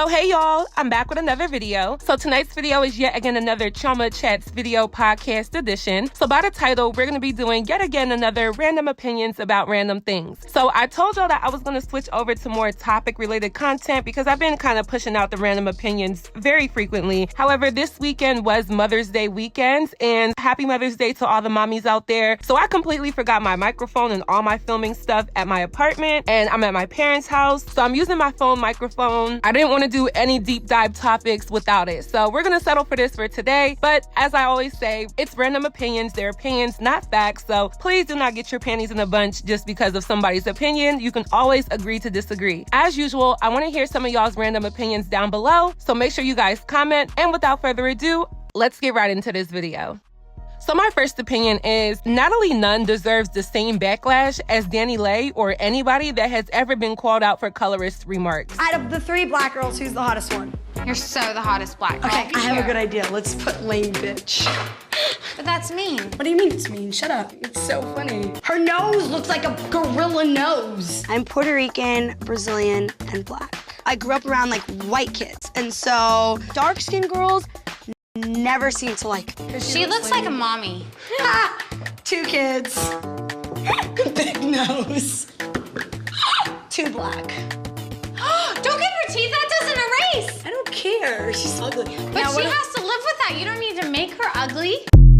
So hey y'all, I'm back with another video. So tonight's video is yet again another Chioma Chats video podcast edition. So by the title, we're going to be doing yet again another random opinions about random things. So I told y'all that I was going to switch over to more topic related content because I've been kind of pushing out the random opinions very frequently. However, this weekend was Mother's Day weekend, and happy Mother's Day to all the mommies out there. So I completely forgot my microphone and all my filming stuff at my apartment, and I'm at my parents' house. So I'm using my phone microphone. I didn't want to do any deep dive topics without it. So we're going to settle for this for today. But as I always say, it's random opinions. They're opinions, not facts. So please do not get your panties in a bunch just because of somebody's opinion. You can always agree to disagree. As usual, I want to hear some of y'all's random opinions down below. So make sure you guys comment. And without further ado, let's get right into this video. So my first opinion is Natalie Nunn deserves the same backlash as NATELIE or anybody that has ever been called out for colorist remarks. Out of the 3 black girls, who's the hottest one? You're so the hottest black girl. Okay, I have a good idea. Let's put lame bitch. But that's mean. What do you mean it's mean? Shut up. It's so funny. Her nose looks like a gorilla nose. I'm Puerto Rican, Brazilian, and black. I grew up around like white kids, and so dark-skinned girls never seem to like her. She looks like a mommy. 2 kids. Big nose. 2 black. Don't get her teeth, that doesn't erase. I don't care. She's ugly. But she has to live with that. You don't need to make her ugly.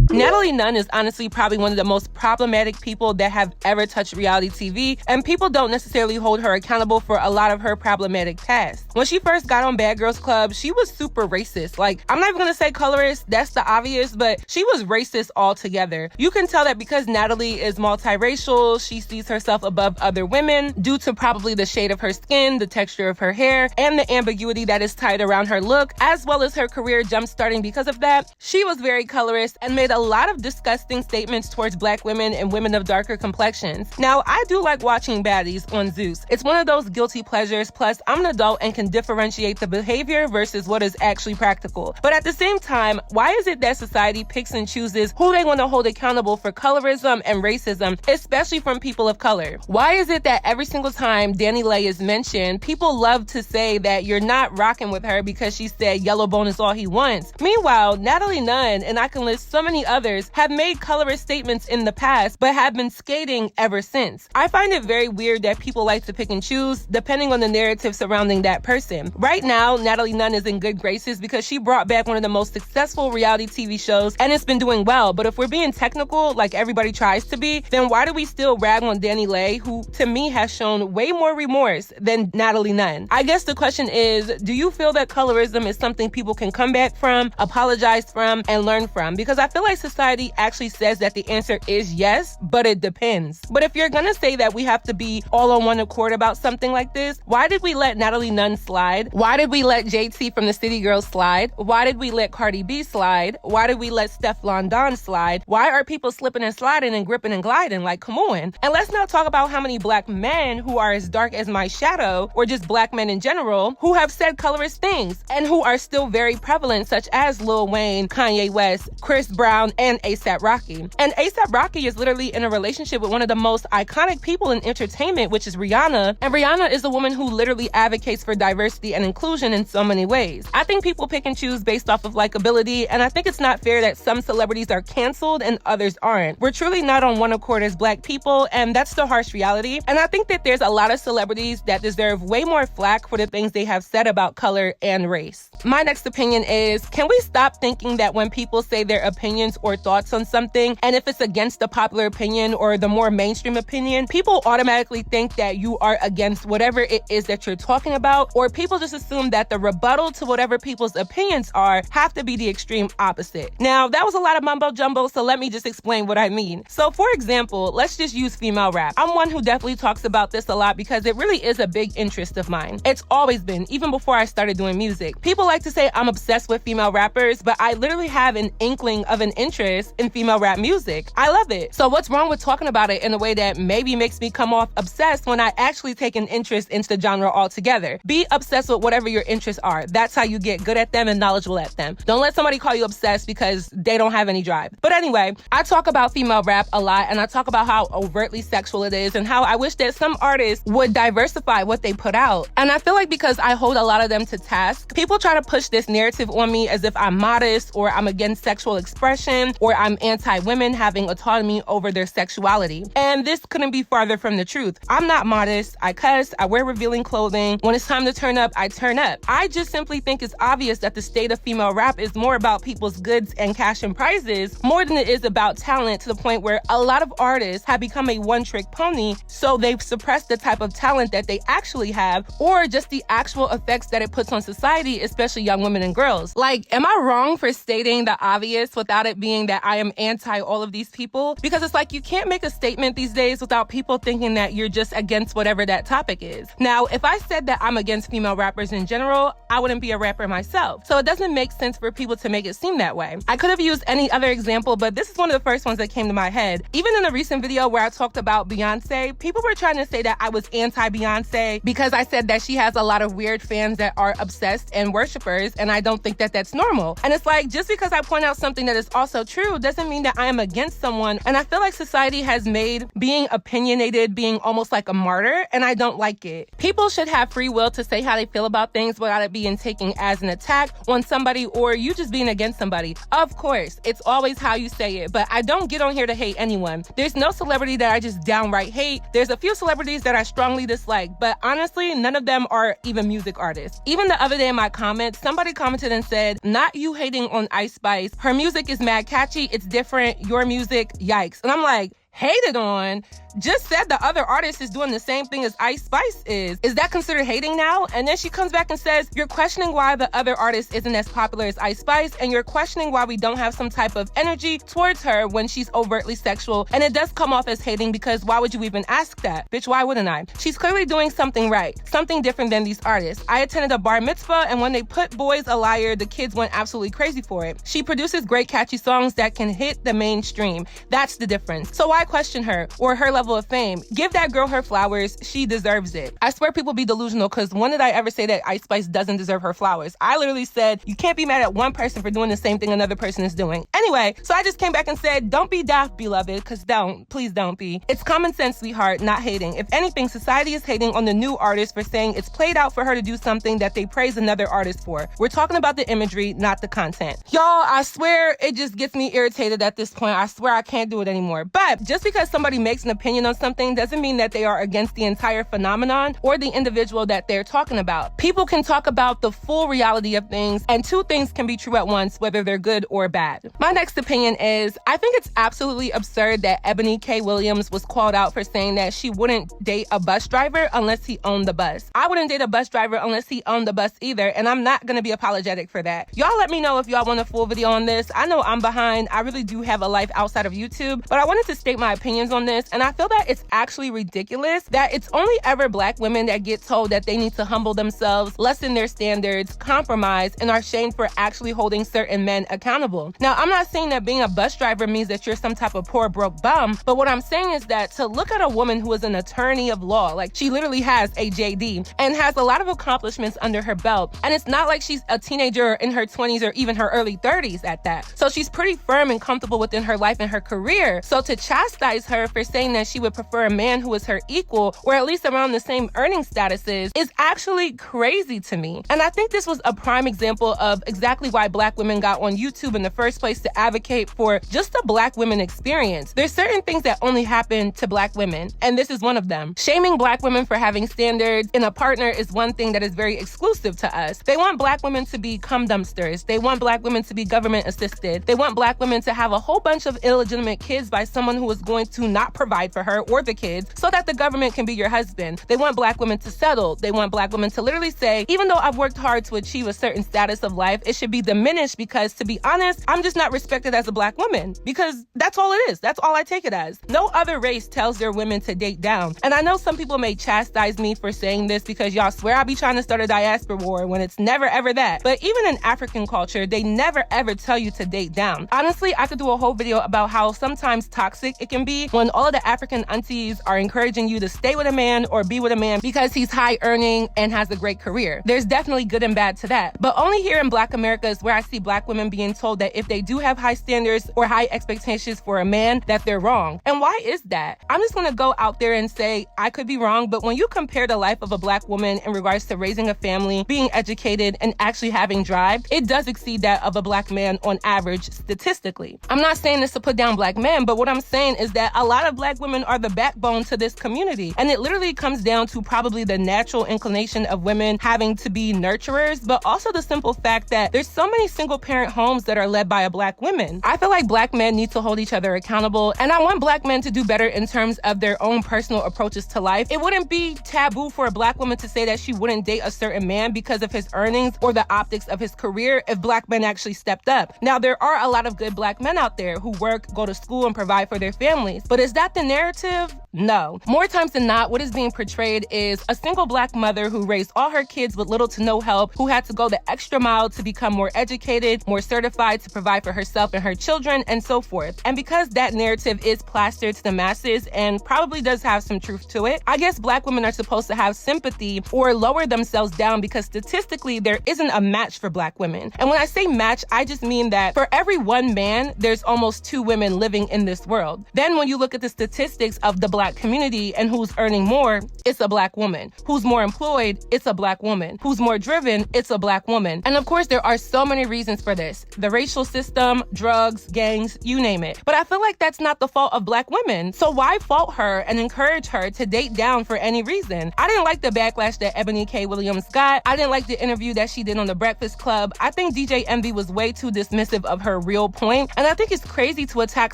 Natalie Nunn is honestly probably one of the most problematic people that have ever touched reality TV, and people don't necessarily hold her accountable for a lot of her problematic past. When she first got on Bad Girls Club, she was super racist. Like, I'm not even gonna say colorist, that's the obvious, but she was racist altogether. You can tell that because Natalie is multiracial, she sees herself above other women due to probably the shade of her skin, the texture of her hair, and the ambiguity that is tied around her look, as well as her career jump-starting because of that. She was very colorist and made a lot of disgusting statements towards black women and women of darker complexions. Now, I do like watching baddies on Zeus. It's one of those guilty pleasures, plus I'm an adult and can differentiate the behavior versus what is actually practical. But at the same time, why is it that society picks and chooses who they want to hold accountable for colorism and racism, especially from people of color? Why is it that every single time NATELIE is mentioned, people love to say that you're not rocking with her because she said yellow bone is all he wants? Meanwhile, Natalie Nunn, and I can list so many others, have made colorist statements in the past, but have been skating ever since. I find it very weird that people like to pick and choose depending on the narrative surrounding that person. Right now, Natalie Nunn is in good graces because she brought back one of the most successful reality TV shows, and it's been doing well. But if we're being technical, like everybody tries to be, then why do we still rag on NATELIE, who to me has shown way more remorse than Natalie Nunn? I guess the question is, do you feel that colorism is something people can come back from, apologize from, and learn from? Because I feel like society actually says that the answer is yes, but it depends. But if you're gonna say that we have to be all on one accord about something like this, why did we let Natalie Nunn slide? Why did we let JT from the City Girls slide? Why did we let Cardi B slide? Why did we let Stefflon Don slide? Why are people slipping and sliding and gripping and gliding? Like, come on. And let's not talk about how many black men who are as dark as my shadow, or just black men in general, who have said colorist things and who are still very prevalent, such as Lil Wayne, Kanye West, Chris Brown, and A$AP Rocky. And A$AP Rocky is literally in a relationship with one of the most iconic people in entertainment, which is Rihanna. And Rihanna is a woman who literally advocates for diversity and inclusion in so many ways. I think people pick and choose based off of likability, and I think it's not fair that some celebrities are canceled and others aren't. We're truly not on one accord as black people, and that's the harsh reality. And I think that there's a lot of celebrities that deserve way more flack for the things they have said about color and race. My next opinion is, can we stop thinking that when people say their opinions or thoughts on something, and if it's against the popular opinion or the more mainstream opinion, people automatically think that you are against whatever it is that you're talking about, or people just assume that the rebuttal to whatever people's opinions are have to be the extreme opposite. Now, that was a lot of mumbo jumbo, so let me just explain what I mean. So for example, let's just use female rap. I'm one who definitely talks about this a lot because it really is a big interest of mine. It's always been, even before I started doing music. People like to say I'm obsessed with female rappers, but I literally have an inkling of an interest in female rap music. I love it. So what's wrong with talking about it in a way that maybe makes me come off obsessed when I actually take an interest into the genre altogether? Be obsessed with whatever your interests are. That's how you get good at them and knowledgeable at them. Don't let somebody call you obsessed because they don't have any drive. But anyway, I talk about female rap a lot, and I talk about how overtly sexual it is and how I wish that some artists would diversify what they put out. And I feel like because I hold a lot of them to task, people try to push this narrative on me as if I'm modest or I'm against sexual expression or I'm anti-women having autonomy over their sexuality. And this couldn't be farther from the truth. I'm not modest. I cuss. I wear revealing clothing. When it's time to turn up, I turn up. I just simply think it's obvious that the state of female rap is more about people's goods and cash and prizes more than it is about talent, to the point where a lot of artists have become a one-trick pony, so they've suppressed the type of talent that they actually have, or just the actual effects that it puts on society, especially young women and girls. Like, am I wrong for stating the obvious without it being that I am anti all of these people? Because it's like you can't make a statement these days without people thinking that you're just against whatever that topic is. Now, if I said that I'm against female rappers in general, I wouldn't be a rapper myself. So it doesn't make sense for people to make it seem that way. I could have used any other example, but this is one of the first ones that came to my head. Even in a recent video where I talked about Beyonce, people were trying to say that I was anti-Beyonce because I said that she has a lot of weird fans that are obsessed and worshipers, and I don't think that that's normal. And it's like, just because I point out something that is also true doesn't mean that I am against someone. And I feel like society has made being opinionated being almost like a martyr, and I don't like it. People should have free will to say how they feel about things without it being taken as an attack on somebody or you just being against somebody. Of course, it's always how you say it, but I don't get on here to hate anyone. There's no celebrity that I just downright hate. There's a few celebrities that I strongly dislike, but honestly, none of them are even music artists. Even the other day in my comments, somebody commented and said, "Not you hating on Ice Spice. Her music is mad catchy. It's different. Your music, yikes." And I'm like, hated on? Just said the other artist is doing the same thing as Ice Spice is. Is that considered hating now? And then she comes back and says, you're questioning why the other artist isn't as popular as Ice Spice, and you're questioning why we don't have some type of energy towards her when she's overtly sexual. And it does come off as hating, because why would you even ask that? Bitch, why wouldn't I? She's clearly doing something right, something different than these artists. I attended a bar mitzvah, and when they put Boy's a Liar, the kids went absolutely crazy for it. She produces great catchy songs that can hit the mainstream. That's the difference. So why question her or her level of fame? Give that girl her flowers. She deserves it. I swear people be delusional, because when did I ever say that Ice Spice doesn't deserve her flowers? I literally said you can't be mad at one person for doing the same thing another person is doing. Anyway, so I just came back and said, don't be daft, beloved, because please don't be. It's common sense, sweetheart, not hating. If anything, society is hating on the new artist for saying it's played out for her to do something that they praise another artist for. We're talking about the imagery, not the content. Y'all, I swear it just gets me irritated at this point. I swear I can't do it anymore. But just because somebody makes an opinion on something doesn't mean that they are against the entire phenomenon or the individual that they're talking about. People can talk about the full reality of things, and two things can be true at once, whether they're good or bad. My next opinion is, I think it's absolutely absurd that Eboni K Williams was called out for saying that she wouldn't date a bus driver unless he owned the bus. I wouldn't date a bus driver unless he owned the bus either, and I'm not gonna be apologetic for that. Y'all let me know if y'all want a full video on this. I know I'm behind. I really do have a life outside of YouTube, but I wanted to state my opinions on this, and I feel that it's actually ridiculous that it's only ever Black women that get told that they need to humble themselves, lessen their standards, compromise, and are shamed for actually holding certain men accountable. Now, I'm not saying that being a bus driver means that you're some type of poor, broke bum, but what I'm saying is that to look at a woman who is an attorney of law, like she literally has a JD and has a lot of accomplishments under her belt, and it's not like she's a teenager in her 20s or even her early 30s at that. So she's pretty firm and comfortable within her life and her career. So to chastise her for saying that she would prefer a man who is her equal, or at least around the same earning statuses, is actually crazy to me. And I think this was a prime example of exactly why Black women got on YouTube in the first place, to advocate for just a Black women experience. There's certain things that only happen to Black women, and this is one of them. Shaming Black women for having standards in a partner is one thing that is very exclusive to us. They want Black women to be cum dumpsters. They want Black women to be government assisted. They want Black women to have a whole bunch of illegitimate kids by someone who is going to not provide for her or the kids so that the government can be your husband. They want black women to settle. They want black women to literally say, even though I've worked hard to achieve a certain status of life, it should be diminished because, to be honest, I'm just not respected as a black woman, because that's all it is. That's all I take it as. No other race tells their women to date down. And I know some people may chastise me for saying this because y'all swear I be trying to start a diaspora war when it's never ever that. But even in African culture, they never ever tell you to date down. Honestly, I could do a whole video about how sometimes toxic it can be when all of the African aunties are encouraging you to stay with a man or be with a man because he's high earning and has a great career. There's definitely good and bad to that. But only here in Black America is where I see black women being told that if they do have high standards or high expectations for a man, that they're wrong. And why is that? I'm just gonna go out there and say I could be wrong, but when you compare the life of a black woman in regards to raising a family, being educated, and actually having drive, it does exceed that of a black man on average statistically. I'm not saying this to put down black men, but what I'm saying is that a lot of black women are the backbone to this community. And it literally comes down to probably the natural inclination of women having to be nurturers, but also the simple fact that there's so many single parent homes that are led by a black woman. I feel like black men need to hold each other accountable, and I want black men to do better in terms of their own personal approaches to life. It wouldn't be taboo for a black woman to say that she wouldn't date a certain man because of his earnings or the optics of his career if black men actually stepped up. Now, there are a lot of good black men out there who work, go to school, and provide for their families, but is that the narrative? No. More times than not, what is being portrayed is a single black mother who raised all her kids with little to no help, who had to go the extra mile to become more educated, more certified to provide for herself and her children, and so forth. And because that narrative is plastered to the masses and probably does have some truth to it, I guess black women are supposed to have sympathy or lower themselves down because statistically there isn't a match for black women. And when I say match, I just mean that for every one man, there's almost 2 women living in this world. Then when you look at the statistics of the black community and who's earning more, it's a black woman. Who's more employed, it's a black woman. Who's more driven, it's a black woman. And of course, there are so many reasons for this. The racial system, drugs, gangs, you name it. But I feel like that's not the fault of black women. So why fault her and encourage her to date down for any reason? I didn't like the backlash that Eboni K Williams got. I didn't like the interview that she did on The Breakfast Club. I think DJ Envy was way too dismissive of her real point. And I think it's crazy to attack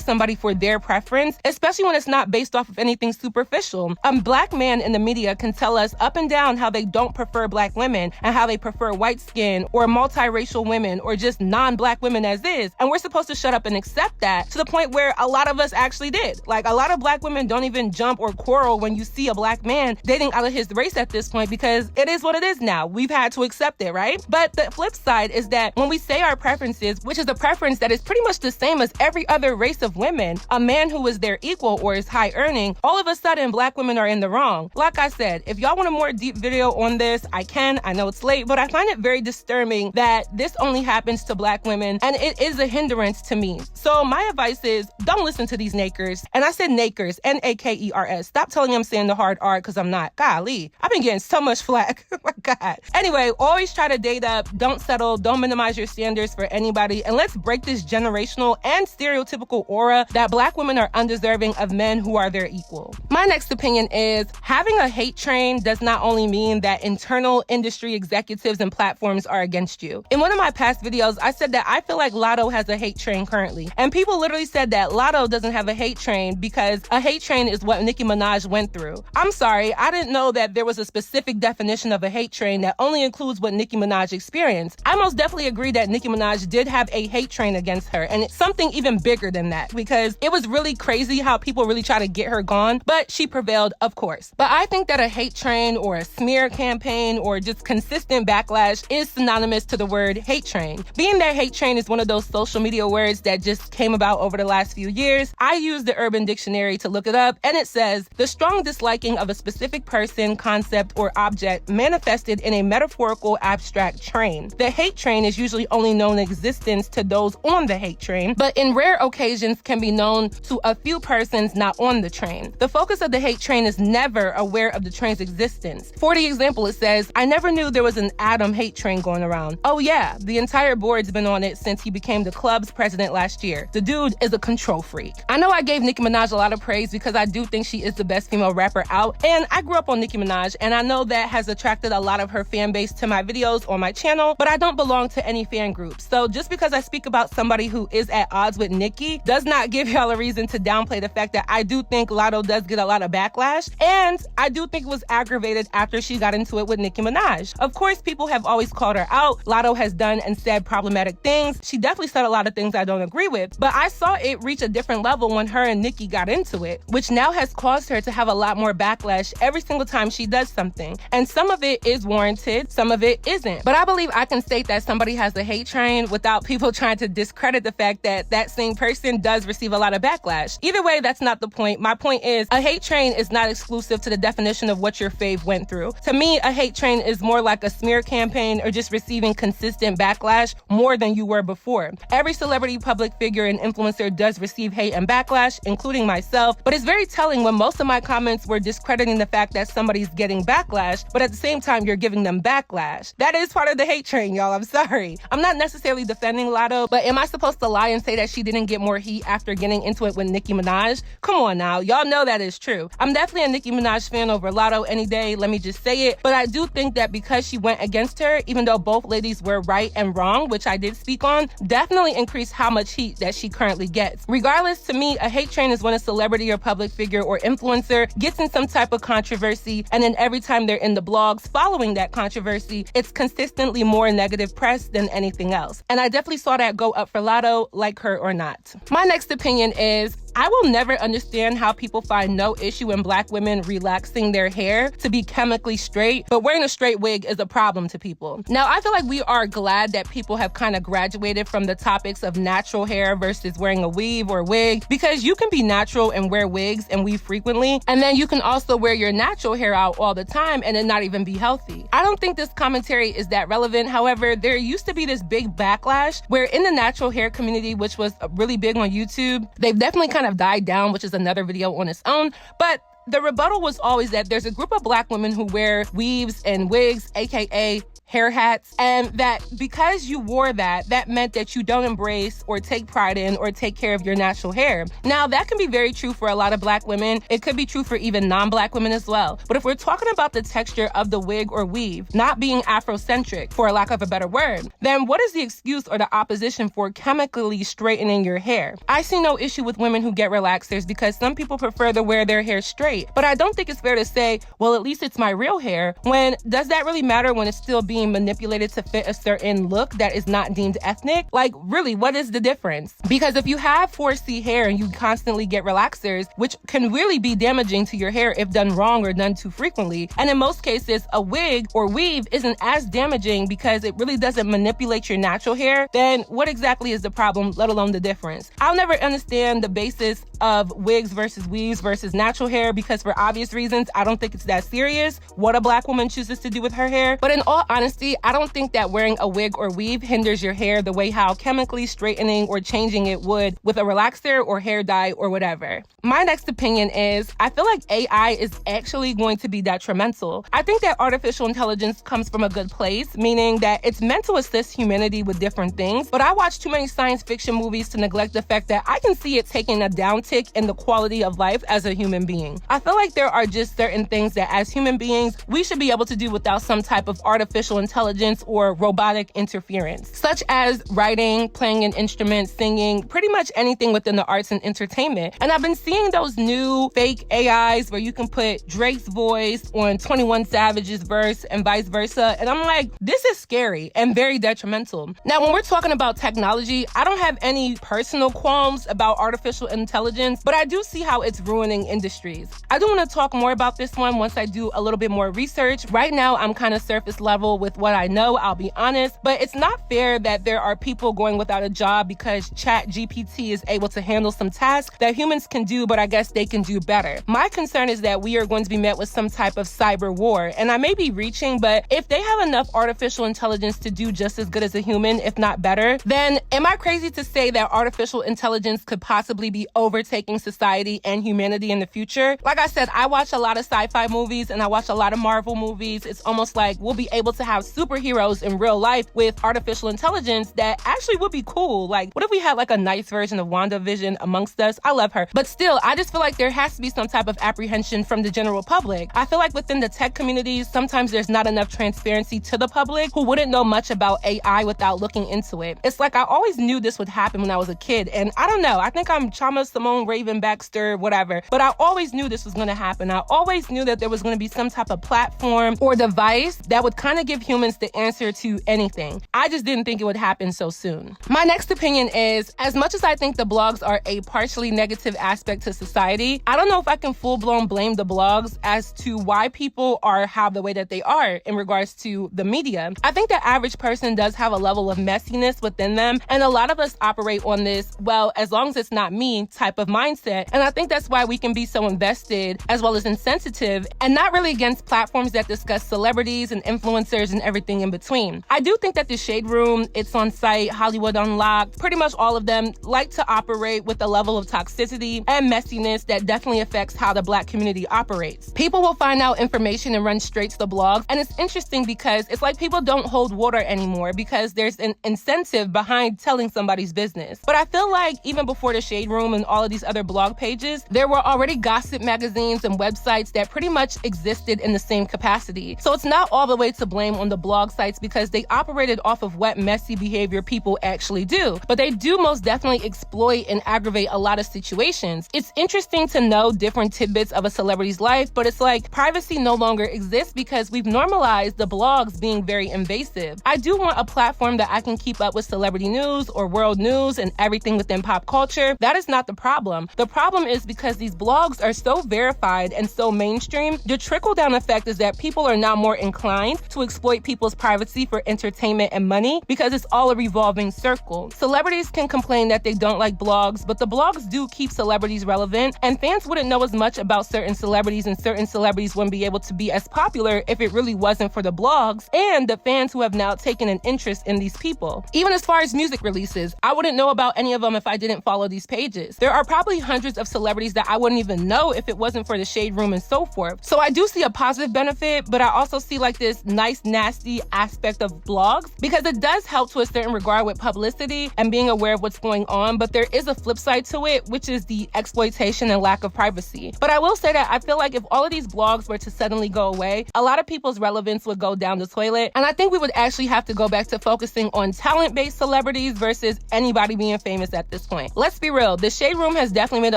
somebody for their preference, especially when it's not based off of anything superficial. A black man in the media can tell us up and down how they don't prefer black women and how they prefer white skin or multiracial women or just non-black women as is. And we're supposed to shut up and accept that, to the point where a lot of us actually did. Like, a lot of black women don't even jump or quarrel when you see a black man dating out of his race at this point, because it is what it is now. We've had to accept it, right? But the flip side is that when we say our preferences, which is a preference that is pretty much the same as every other race of women, a man who is their equal or is high earning, all of a sudden black women are in the wrong. Like I said, if y'all want a more deep video on this, I can. I know it's late, but I find it very disturbing that this only happens to black women, and it is a hindrance to me. So my advice is, don't listen to these nakers. And I said nakers, N-A-K-E-R-S. Stop telling me I'm saying the hard R, because I'm not. Golly, I've been getting so much flack. Oh my God. Anyway, always try to date up. Don't settle. Don't minimize your standards for anybody. And let's break this generational and stereotypical aura that black women are undeserving of men who are their equal. My next opinion is, having a hate train does not only mean that internal industry executives and platforms are against you. In one of my past videos, I said that I feel like Lotto has a hate train currently. And people literally said that Lotto doesn't have a hate train because a hate train is what Nicki Minaj went through. I'm sorry, I didn't know that there was a specific definition of a hate train that only includes what Nicki Minaj experienced. I most definitely agree that Nicki Minaj did have a hate train against her, and it's something even bigger than that, because it was really crazy how people really try to get her gone, but she prevailed, of course. But I think that a hate train or a smear campaign or just consistent backlash is synonymous to the word hate train. Being that hate train is one of those social media words that just came about over the last few years, I used the Urban Dictionary to look it up, and it says, the strong disliking of a specific person, concept, or object manifested in a metaphorical abstract train. The hate train is usually only known in existence to those on the hate train, but in rare occasions can be known to a few persons not on the train. The focus of the hate train is never aware of the train's existence. For the example, it says, I never knew there was an Adam hate train going around. Oh yeah, the entire board's been on it since he became the club's president last year. The dude is a control freak. I know I gave Nicki Minaj a lot of praise because I do think she is the best female rapper out, and I grew up on Nicki Minaj, and I know that has attracted a lot of her fan base to my videos on my channel, but I don't belong to any fan groups. So just because I speak about somebody who is at odds with Nicki does not give y'all a reason to to downplay the fact that I do think Latto does get a lot of backlash, and I do think it was aggravated after she got into it with Nicki Minaj. Of course, people have always called her out. Latto has done and said problematic things. She definitely said a lot of things I don't agree with, but I saw it reach a different level when her and Nicki got into it, which now has caused her to have a lot more backlash every single time she does something. And some of it is warranted, some of it isn't. But I believe I can state that somebody has a hate train without people trying to discredit the fact that that same person does receive a lot of backlash. Either way, that's not the point. My point is, a hate train is not exclusive to the definition of what your fave went through. To me, a hate train is more like a smear campaign or just receiving consistent backlash more than you were before. Every celebrity, public figure, and influencer does receive hate and backlash, including myself, but it's very telling when most of my comments were discrediting the fact that somebody's getting backlash, but at the same time, you're giving them backlash. That is part of the hate train, y'all. I'm sorry. I'm not necessarily defending Latto, but am I supposed to lie and say that she didn't get more heat after getting into it with Nicki Minaj? Come on now. Y'all know that is true. I'm definitely a Nicki Minaj fan over Latto any day. Let me just say it. But I do think that because she went against her, even though both ladies were right and wrong, which I did speak on, definitely increased how much heat that she currently gets. Regardless, to me, a hate train is when a celebrity or public figure or influencer gets in some type of controversy, and then every time they're in the blogs following that controversy, it's consistently more negative press than anything else. And I definitely saw that go up for Latto, like her or not. My next opinion is, I will never understand how people find no issue in Black women relaxing their hair to be chemically straight, but wearing a straight wig is a problem to people. Now, I feel like we are glad that people have kind of graduated from the topics of natural hair versus wearing a weave or wig, because you can be natural and wear wigs and weave frequently, and then you can also wear your natural hair out all the time and then not even be healthy. I don't think this commentary is that relevant. However, there used to be this big backlash where in the natural hair community, which was really big on YouTube, they've definitely kind of died down, which is another video on its own, but the rebuttal was always that there's a group of Black women who wear weaves and wigs, aka hair hats, and that because you wore that meant that you don't embrace or take pride in or take care of your natural hair. Now, that can be very true for a lot of Black women. It could be true for even non-Black women as well. But if we're talking about the texture of the wig or weave not being Afrocentric, for lack of a better word, then what is the excuse or the opposition for chemically straightening your hair? I see no issue with women who get relaxers because some people prefer to wear their hair straight. But I don't think it's fair to say, well, at least it's my real hair, when does that really matter when it's still being manipulated to fit a certain look that is not deemed ethnic? Like, really, what is the difference? Because if you have 4C hair and you constantly get relaxers, which can really be damaging to your hair if done wrong or done too frequently, and in most cases, a wig or weave isn't as damaging because it really doesn't manipulate your natural hair, then what exactly is the problem, let alone the difference? I'll never understand the basis of wigs versus weaves versus natural hair because for obvious reasons, I don't think it's that serious what a Black woman chooses to do with her hair. But in all honesty, I don't think that wearing a wig or weave hinders your hair the way how chemically straightening or changing it would with a relaxer or hair dye or whatever. My next opinion is, I feel like AI is actually going to be detrimental. I think that artificial intelligence comes from a good place, meaning that it's meant to assist humanity with different things, but I watch too many science fiction movies to neglect the fact that I can see it taking a downtick in the quality of life as a human being. I feel like there are just certain things that as human beings, we should be able to do without some type of artificial intelligence or robotic interference, such as writing, playing an instrument, singing, pretty much anything within the arts and entertainment. And I've been seeing those new fake AIs where you can put Drake's voice on 21 Savage's verse and vice versa. And I'm like, this is scary and very detrimental. Now, when we're talking about technology, I don't have any personal qualms about artificial intelligence, but I do see how it's ruining industries. I do want to talk more about this one once I do a little bit more research. Right now, I'm kind of surface level with what I know, I'll be honest, but it's not fair that there are people going without a job because ChatGPT is able to handle some tasks that humans can do, but I guess they can do better. My concern is that we are going to be met with some type of cyber war, and I may be reaching, but if they have enough artificial intelligence to do just as good as a human, if not better, then am I crazy to say that artificial intelligence could possibly be overtaking society and humanity in the future? Like I said, I watch a lot of sci-fi movies and I watch a lot of Marvel movies. It's almost like we'll be able to have have superheroes in real life with artificial intelligence that actually would be cool. Like, what if we had like a nice version of WandaVision amongst us? I love her. But still, I just feel like there has to be some type of apprehension from the general public. I feel like within the tech communities, sometimes there's not enough transparency to the public who wouldn't know much about AI without looking into it. It's like I always knew this would happen when I was a kid. And I don't know, I think I'm Chioma Simone Raven Baxter, whatever. But I always knew this was going to happen. I always knew that there was going to be some type of platform or device that would kind of give humans the answer to anything. I just didn't think it would happen so soon. My next opinion is, as much as I think the blogs are a partially negative aspect to society, I don't know if I can full-blown blame the blogs as to why people have the way that they are in regards to the media. I think the average person does have a level of messiness within them, and a lot of us operate on this, well, as long as it's not me type of mindset. And I think that's why we can be so invested as well as insensitive and not really against platforms that discuss celebrities and influencers and everything in between. I do think that the Shade Room, It's On Site, Hollywood Unlocked, pretty much all of them like to operate with a level of toxicity and messiness that definitely affects how the Black community operates. People will find out information and run straight to the blogs, and it's interesting because it's like people don't hold water anymore because there's an incentive behind telling somebody's business. But I feel like even before the Shade Room and all of these other blog pages, there were already gossip magazines and websites that pretty much existed in the same capacity. So it's not all the way to blame on the blog sites because they operated off of what messy behavior people actually do. But they do most definitely exploit and aggravate a lot of situations. It's interesting to know different tidbits of a celebrity's life, but it's like privacy no longer exists because we've normalized the blogs being very invasive. I do want a platform that I can keep up with celebrity news or world news and everything within pop culture. That is not the problem. The problem is because these blogs are so verified and so mainstream, the trickle-down effect is that people are now more inclined to exploit people's privacy for entertainment and money because it's all a revolving circle. Celebrities can complain that they don't like blogs, but the blogs do keep celebrities relevant, and fans wouldn't know as much about certain celebrities, and certain celebrities wouldn't be able to be as popular if it really wasn't for the blogs and the fans who have now taken an interest in these people. Even as far as music releases, I wouldn't know about any of them if I didn't follow these pages. There are probably hundreds of celebrities that I wouldn't even know if it wasn't for the Shade Room and so forth. So I do see a positive benefit, but I also see like this nice, nasty aspect of blogs because it does help to a certain regard with publicity and being aware of what's going on, but there is a flip side to it, which is the exploitation and lack of privacy. But I will say that I feel like if all of these blogs were to suddenly go away, a lot of people's relevance would go down the toilet, and I think we would actually have to go back to focusing on talent-based celebrities versus anybody being famous at this point. Let's be real, the Shade Room has definitely made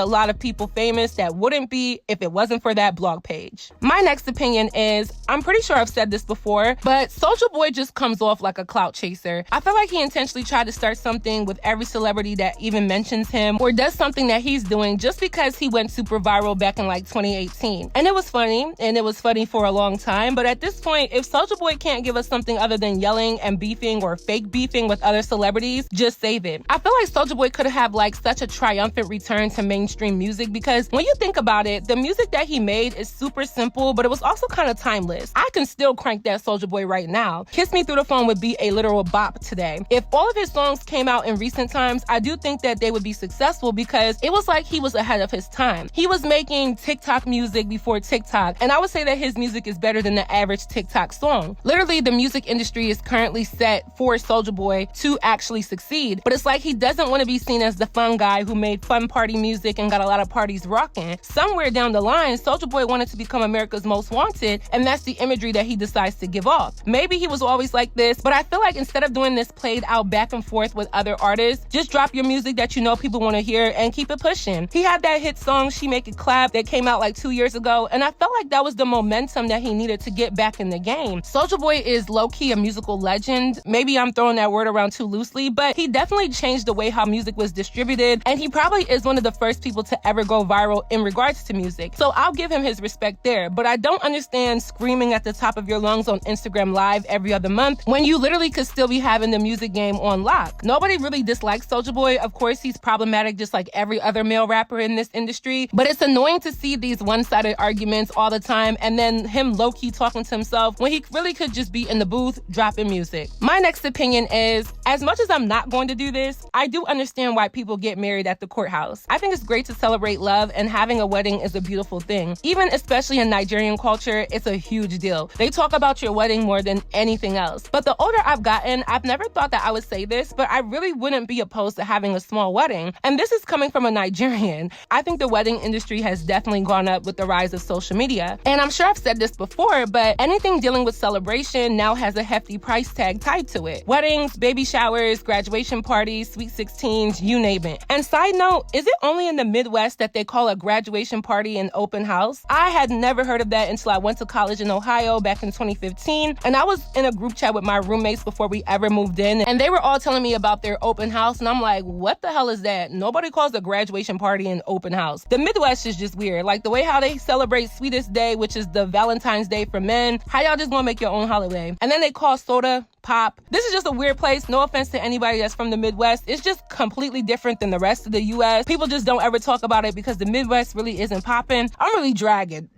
a lot of people famous that wouldn't be if it wasn't for that blog page. My next opinion is, I'm pretty sure I've said this before, but Soulja Boy just comes off like a clout chaser. I feel like he intentionally tried to start something with every celebrity that even mentions him or does something that he's doing just because he went super viral back in like 2018. And it was funny, and it was funny for a long time, but at this point, if Soulja Boy can't give us something other than yelling and beefing or fake beefing with other celebrities, just save it. I feel like Soulja Boy could have like such a triumphant return to mainstream music because when you think about it, the music that he made is super simple, but it was also kind of timeless. I can still crank that Soulja Boy right now. Kiss Me Through the Phone would be a literal bop today. If all of his songs came out in recent times, I do think that they would be successful because it was like he was ahead of his time. He was making TikTok music before TikTok, and I would say that his music is better than the average TikTok song. Literally, the music industry is currently set for Soulja Boy to actually succeed, but it's like he doesn't want to be seen as the fun guy who made fun party music and got a lot of parties rocking. Somewhere down the line, Soulja Boy wanted to become America's Most Wanted, and that's the imagery that he decides to give off. Maybe he was always like this, but I feel like instead of doing this played out back and forth with other artists, just drop your music that you know people want to hear and keep it pushing. He had that hit song, She Make It Clap, that came out like 2 years ago, and I felt like that was the momentum that he needed to get back in the game. Soulja Boy is low-key a musical legend. Maybe I'm throwing that word around too loosely, but he definitely changed the way how music was distributed, and he probably is one of the first people to ever go viral in regards to music. So I'll give him his respect there, but I don't understand screaming at the top of your lungs on Instagram Live every other month when you literally could still be having the music game on lock. Nobody really dislikes Soulja Boy. Of course, he's problematic just like every other male rapper in this industry, but it's annoying to see these one-sided arguments all the time and then him low-key talking to himself when he really could just be in the booth dropping music. My next opinion is, as much as I'm not going to do this, I do understand why people get married at the courthouse. I think it's great to celebrate love, and having a wedding is a beautiful thing. Even especially in Nigerian culture, it's a huge deal. They talk about your wedding wedding more than anything else. But the older I've gotten, I've never thought that I would say this, but I really wouldn't be opposed to having a small wedding. And this is coming from a Nigerian. I think the wedding industry has definitely gone up with the rise of social media. And I'm sure I've said this before, but anything dealing with celebration now has a hefty price tag tied to it. Weddings, baby showers, graduation parties, sweet 16s, you name it. And side note, is it only in the Midwest that they call a graduation party an open house? I had never heard of that until I went to college in Ohio back in 2015. And I was in a group chat with my roommates before we ever moved in. And they were all telling me about their open house. And I'm like, what the hell is that? Nobody calls a graduation party an open house. The Midwest is just weird. Like the way how they celebrate Sweetest Day, which is the Valentine's Day for men. How y'all just gonna make your own holiday? And then they call soda pop. This is just a weird place. No offense to anybody that's from the Midwest. It's just completely different than the rest of the U.S. People just don't ever talk about it because the Midwest really isn't popping. I'm really dragging.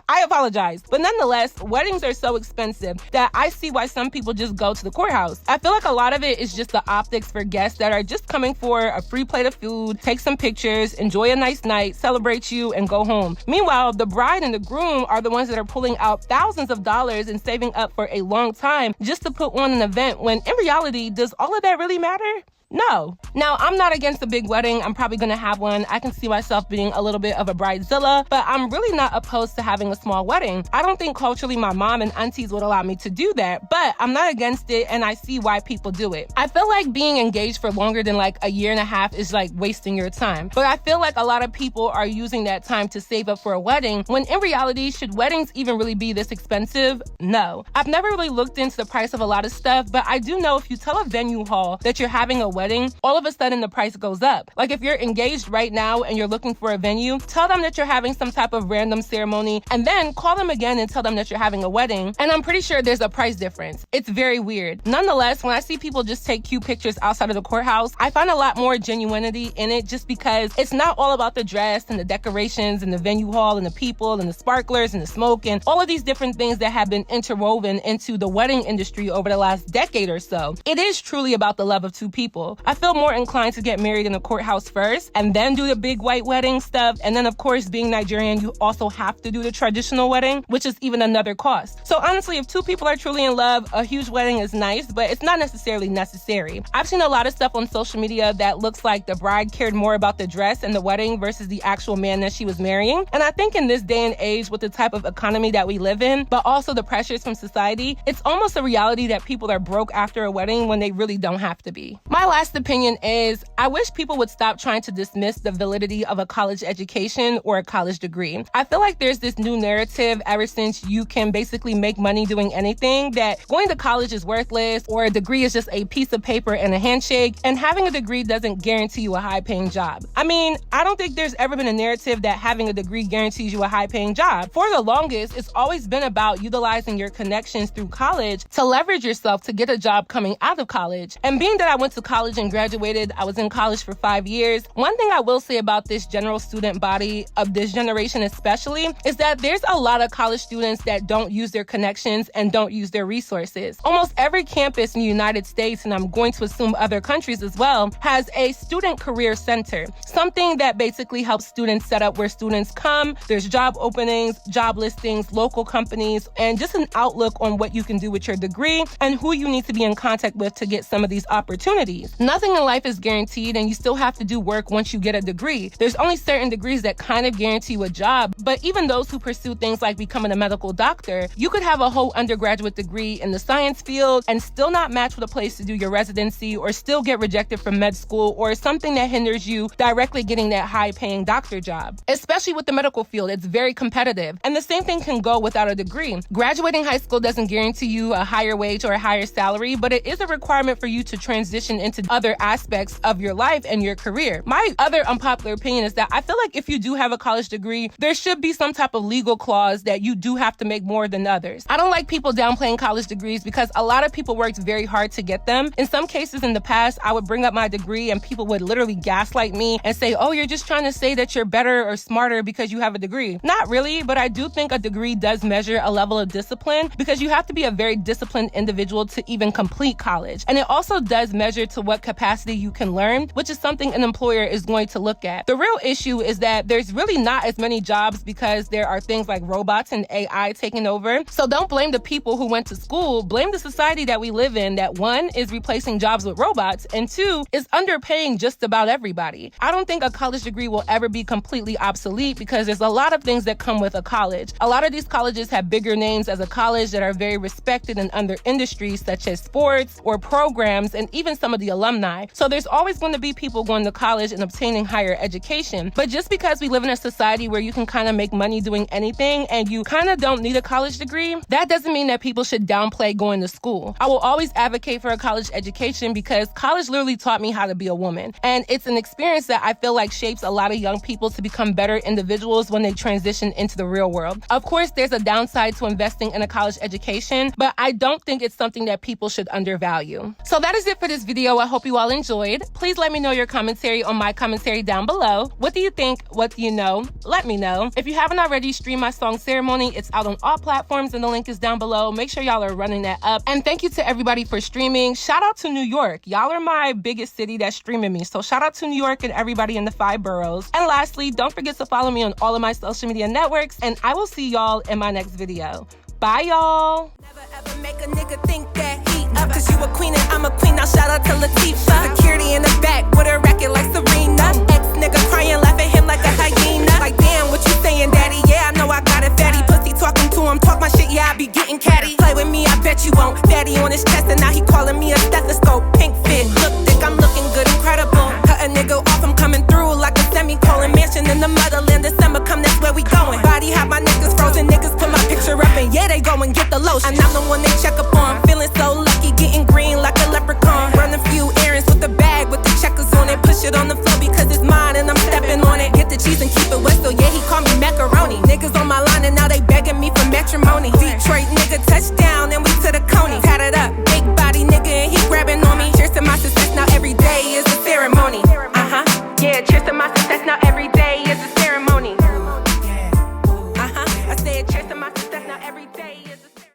I apologize. But nonetheless, weddings are so expensive that I see why some people just go to the courthouse. I feel like a lot of it is just the optics for guests that are just coming for a free plate of food, take some pictures, enjoy a nice night, celebrate you, and go home. Meanwhile, the bride and the groom are the ones that are pulling out thousands of dollars and saving up for a long time just to put on an event when in reality, does all of that really matter? No. Now, I'm not against a big wedding. I'm probably going to have one. I can see myself being a little bit of a bridezilla, but I'm really not opposed to having a small wedding. I don't think culturally my mom and aunties would allow me to do that, but I'm not against it and I see why people do it. I feel like being engaged for longer than like a year and a half is like wasting your time, but I feel like a lot of people are using that time to save up for a wedding when in reality, should weddings even really be this expensive? No. I've never really looked into the price of a lot of stuff, but I do know if you tell a venue hall that you're having a wedding, all of a sudden the price goes up. Like if you're engaged right now and you're looking for a venue, tell them that you're having some type of random ceremony and then call them again and tell them that you're having a wedding. And I'm pretty sure there's a price difference. It's very weird. Nonetheless, when I see people just take cute pictures outside of the courthouse, I find a lot more genuinity in it just because it's not all about the dress and the decorations and the venue hall and the people and the sparklers and the smoke and all of these different things that have been interwoven into the wedding industry over the last decade or so. It is truly about the love of two people. I feel more inclined to get married in the courthouse first and then do the big white wedding stuff. And then of course, being Nigerian, you also have to do the traditional wedding, which is even another cost. So honestly, if two people are truly in love, a huge wedding is nice, but it's not necessarily necessary. I've seen a lot of stuff on social media that looks like the bride cared more about the dress and the wedding versus the actual man that she was marrying. And I think in this day and age with the type of economy that we live in, but also the pressures from society, it's almost a reality that people are broke after a wedding when they really don't have to be. My last opinion is I wish people would stop trying to dismiss the validity of a college education or a college degree. I feel like there's this new narrative ever since you can basically make money doing anything that going to college is worthless or a degree is just a piece of paper and a handshake, and having a degree doesn't guarantee you a high-paying job. I mean, I don't think there's ever been a narrative that having a degree guarantees you a high-paying job. For the longest, it's always been about utilizing your connections through college to leverage yourself to get a job coming out of college. And being that I went to college and graduated, I was in college for 5 years. One thing I will say about this general student body of this generation especially is that there's a lot of college students that don't use their connections and don't use their resources. Almost every campus in the United States, and I'm going to assume other countries as well, has a student career center, something that basically helps students set up where students come. There's job openings, job listings, local companies, and just an outlook on what you can do with your degree and who you need to be in contact with to get some of these opportunities. Nothing in life is guaranteed, and you still have to do work once you get a degree. There's only certain degrees that kind of guarantee you a job, but even those who pursue things like becoming a medical doctor, you could have a whole undergraduate degree in the science field and still not match with a place to do your residency, or still get rejected from med school, or something that hinders you directly getting that high-paying doctor job. Especially with the medical field, it's very competitive. And the same thing can go without a degree. Graduating high school doesn't guarantee you a higher wage or a higher salary, but it is a requirement for you to transition into other aspects of your life and your career. My other unpopular opinion is that I feel like if you do have a college degree, there should be some type of legal clause that you do have to make more than others. I don't like people downplaying college degrees because a lot of people worked very hard to get them. In some cases in the past, I would bring up my degree and people would literally gaslight me and say, oh, you're just trying to say that you're better or smarter because you have a degree. Not really, but I do think a degree does measure a level of discipline because you have to be a very disciplined individual to even complete college. And it also does measure to what what capacity you can learn, which is something an employer is going to look at. The real issue is that there's really not as many jobs because there are things like robots and AI taking over. So don't blame the people who went to school, blame the society that we live in that, one, is replacing jobs with robots, and two, is underpaying just about everybody. I don't think a college degree will ever be completely obsolete because there's a lot of things that come with a college. A lot of these colleges have bigger names as a college that are very respected in other industries such as sports or programs and even some of the alumni. So there's always going to be people going to college and obtaining higher education. But just because we live in a society where you can kind of make money doing anything and you kind of don't need a college degree, that doesn't mean that people should downplay going to school. I will always advocate for a college education because college literally taught me how to be a woman. And it's an experience that I feel like shapes a lot of young people to become better individuals when they transition into the real world. Of course, there's a downside to investing in a college education, but I don't think it's something that people should undervalue. So that is it for this video. I hope you all enjoyed. Please let me know your commentary on my commentary down below. What do you think? What do you know? Let me know. If you haven't already, stream my song Ceremony. It's out on all platforms and the link is down below. Make sure y'all are running that up. And thank you to everybody for streaming. Shout out to New York. Y'all are my biggest city that's streaming me. So shout out to New York and everybody in the 5 boroughs. And lastly, don't forget to follow me on all of my social media networks, and I will see y'all in my next video. Bye, y'all. Never ever make a nigga think that he up, cause you a queen and I'm a queen. Now shout out to Latifah. Security in the back with a racket like Serena. Ex-nigga crying, laugh at him like a hyena. Like, damn, what you saying, daddy? Yeah, I know I got it, fatty. Pussy talking to him, talk my shit, yeah, I be getting catty. Play with me, I bet you won't. Fatty on his chest and now he calling me a stethoscope. Pink fit, look thick, I'm looking good, incredible. Cut a nigga off, I'm coming through like a semicolon. Mansion in the motherland, December come, that's where we going. Body have my niggas frozen, niggas put my picture up and yeah, they go and get the lotion. And I'm the one they check up on. Feeling so lucky, getting green like a leprechaun. Run a few errands with the bag with the checkers on it. Push it on the floor because it's mine and I'm stepping on it. Get the cheese and keep it wet, so yeah, he call me macaroni. Niggas on my line and now they begging me for matrimony. Detroit nigga touchdown and we